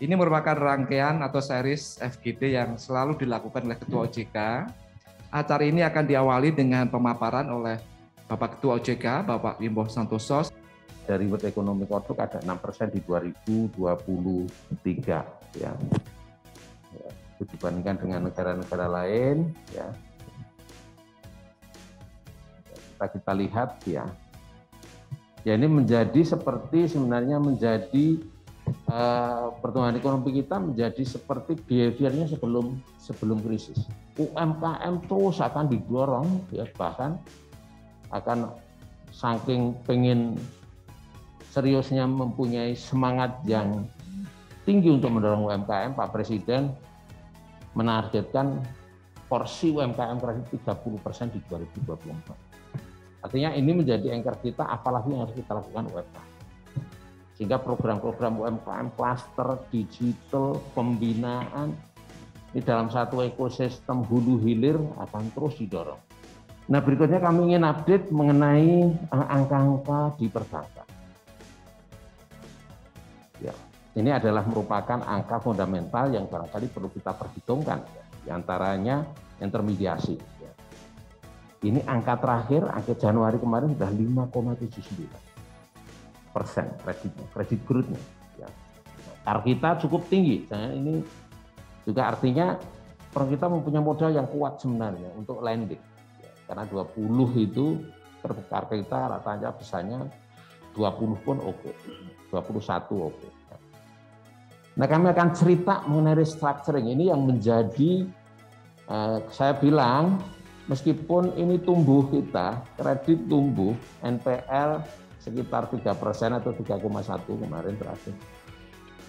Ini merupakan rangkaian atau series FGD yang selalu dilakukan oleh Ketua OJK. Acara ini akan diawali dengan pemaparan oleh Bapak Ketua OJK, Bapak Wimbo Santoso. Dari World Economic Outlook ada 6% di 2023 ya. Itu dibandingkan dengan negara-negara lain ya. Kita lihat ya. Ya ini menjadi seperti sebenarnya menjadi pertumbuhan ekonomi kita menjadi seperti behaviornya sebelum krisis. UMKM terus akan didorong ya, bahkan akan saking pengen seriusnya mempunyai semangat yang tinggi untuk mendorong UMKM, Pak Presiden menargetkan porsi UMKM kredit 30% di 2024. Artinya ini menjadi anchor kita, apalagi yang harus kita lakukan UMKM. Sehingga program-program UMKM, klaster, digital, pembinaan, ini dalam satu ekosistem hulu hilir akan terus didorong. Nah berikutnya kami ingin update mengenai angka-angka di perbankan. Ya, ini adalah merupakan angka fundamental yang barangkali perlu kita perhitungkan. Ya. Di antaranya intermediasi. Ya. Ini angka terakhir, angka Januari kemarin sudah 5,79% kredit growth-nya. Ya. Target kita cukup tinggi. Ini juga artinya kita mempunyai modal yang kuat sebenarnya untuk lending. Ya. Karena 20 itu target kita ratanya bisanya 20 pun oke, 21 oke. Nah kami akan cerita mengenai restructuring ini yang menjadi, saya bilang, meskipun ini tumbuh kita, kredit tumbuh, NPL sekitar 3% atau 3,1 kemarin terakhir.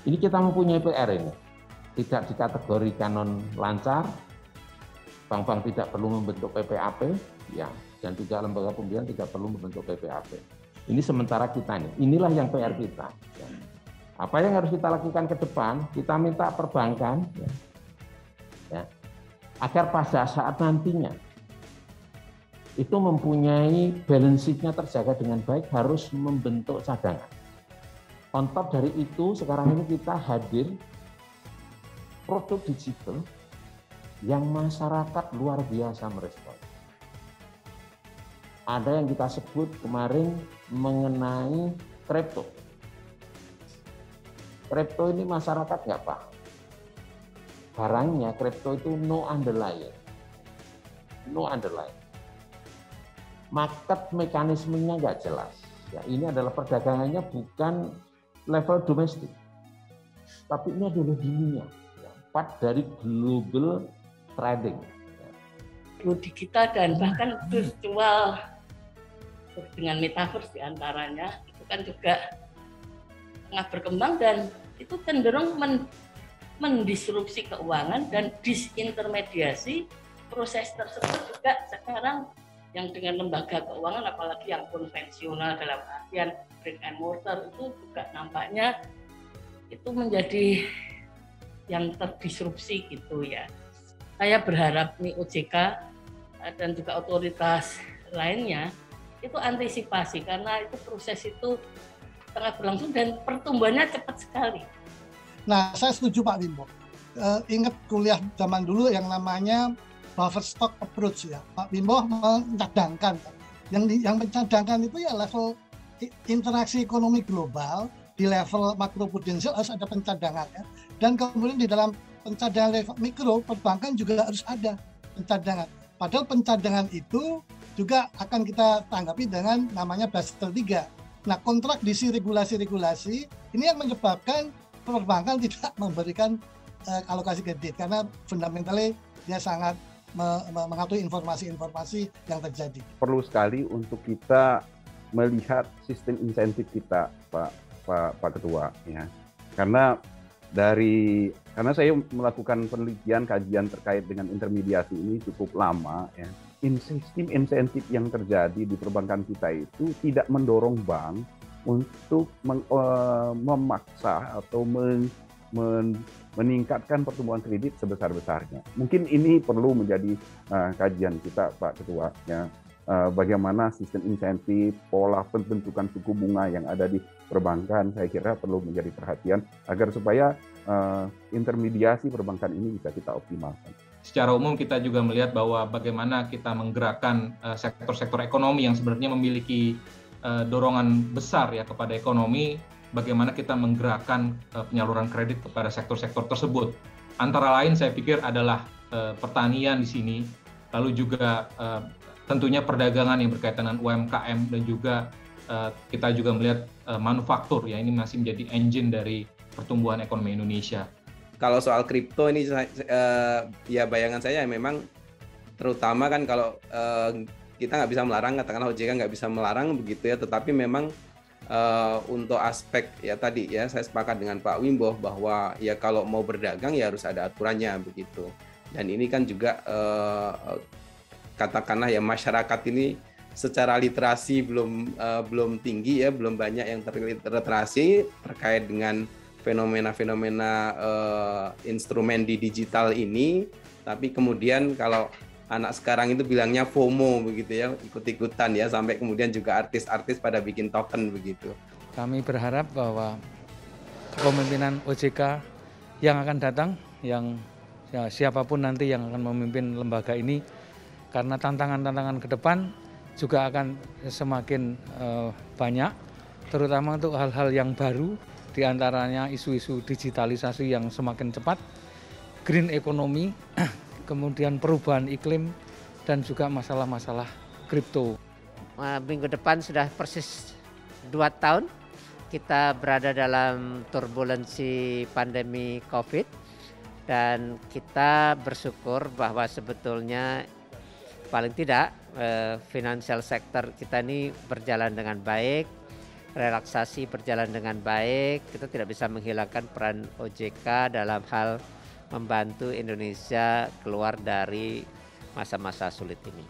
Ini kita mempunyai PR ini, tidak dikategorikan non lancar, bank-bank tidak perlu membentuk PPAP, ya, dan juga lembaga pembiayaan tidak perlu membentuk PPAP. Ini sementara kita nih, inilah yang PR kita. Ya. Apa yang harus kita lakukan ke depan? Kita minta perbankan, ya, agar pada saat nantinya itu mempunyai balance sheet-nya terjaga dengan baik, harus membentuk cadangan. On top dari itu, sekarang ini kita hadir produk digital yang masyarakat luar biasa merespon. Ada yang kita sebut kemarin mengenai kripto. Kripto ini masyarakat nggak paham. Barangnya kripto itu no underlying. No underlying. Market mekanismenya nggak jelas. Ya, ini adalah perdagangannya bukan level domestik, tapi ini adalah dunia, ya, part dari global trading. Digital dan bahkan virtual dengan metaverse diantaranya itu kan juga tengah berkembang dan itu cenderung mendisrupsi keuangan dan disintermediasi proses tersebut juga sekarang yang dengan lembaga keuangan apalagi yang konvensional dalam artian brick and mortar itu juga nampaknya itu menjadi yang terdisrupsi gitu ya. Saya berharap nih OJK dan juga otoritas lainnya itu antisipasi karena itu proses itu tengah berlangsung dan pertumbuhannya cepat sekali. Nah, saya setuju Pak Wimbo. Ingat kuliah zaman dulu yang namanya buffer stock approach ya. Pak Wimbo mencadangkan. Yang mencadangkan itu ya level interaksi ekonomi global, di level makro prudensial harus ada pencadangan ya. Dan kemudian di dalam pencadangan level mikro, perbankan juga harus ada pencadangan. Padahal pencadangan itu juga akan kita tanggapi dengan namanya Basel III. Nah, kontradiksi regulasi-regulasi ini yang menyebabkan perbankan tidak memberikan alokasi kredit karena fundamentalnya dia sangat mengatur informasi-informasi yang terjadi. Perlu sekali untuk kita melihat sistem insentif kita, Pak Ketua, ya. Karena saya melakukan penelitian kajian terkait dengan intermediasi ini cukup lama, ya. Sistem insentif yang terjadi di perbankan kita itu tidak mendorong bank untuk memaksa atau meningkatkan pertumbuhan kredit sebesar-besarnya. Mungkin ini perlu menjadi kajian kita, Pak Ketua, ya. Bagaimana sistem insentif, pola pembentukan suku bunga yang ada di perbankan, saya kira perlu menjadi perhatian agar supaya intermediasi perbankan ini bisa kita optimalkan. Secara umum kita juga melihat bahwa bagaimana kita menggerakkan sektor-sektor ekonomi yang sebenarnya memiliki dorongan besar ya kepada ekonomi, bagaimana kita menggerakkan penyaluran kredit kepada sektor-sektor tersebut. Antara lain saya pikir adalah pertanian di sini, lalu juga tentunya perdagangan yang berkaitan dengan UMKM, dan juga kita juga melihat manufaktur ya, ini masih menjadi engine dari pertumbuhan ekonomi Indonesia. Kalau soal kripto ini ya bayangan saya memang terutama kan kalau kita nggak bisa melarang, katakanlah OJK nggak bisa melarang begitu ya, tetapi memang untuk aspek ya tadi ya saya sepakat dengan Pak Wimbo bahwa ya kalau mau berdagang ya harus ada aturannya begitu. Dan ini kan juga katakanlah ya masyarakat ini secara literasi belum tinggi ya, belum banyak yang terliterasi terkait dengan fenomena-fenomena instrumen di digital ini, tapi kemudian kalau anak sekarang itu bilangnya FOMO begitu ya, ikut-ikutan ya, sampai kemudian juga artis-artis pada bikin token begitu. Kami berharap bahwa kepemimpinan OJK yang akan datang, yang ya, siapapun nanti yang akan memimpin lembaga ini, karena tantangan-tantangan ke depan juga akan semakin banyak, terutama untuk hal-hal yang baru, di antaranya isu-isu digitalisasi yang semakin cepat, green economy, kemudian perubahan iklim, dan juga masalah-masalah kripto. Minggu depan sudah persis 2 tahun kita berada dalam turbulensi pandemi COVID, dan kita bersyukur bahwa sebetulnya paling tidak financial sector kita ini berjalan dengan baik, relaksasi berjalan dengan baik. Kita tidak bisa menghilangkan peran OJK dalam hal membantu Indonesia keluar dari masa-masa sulit ini.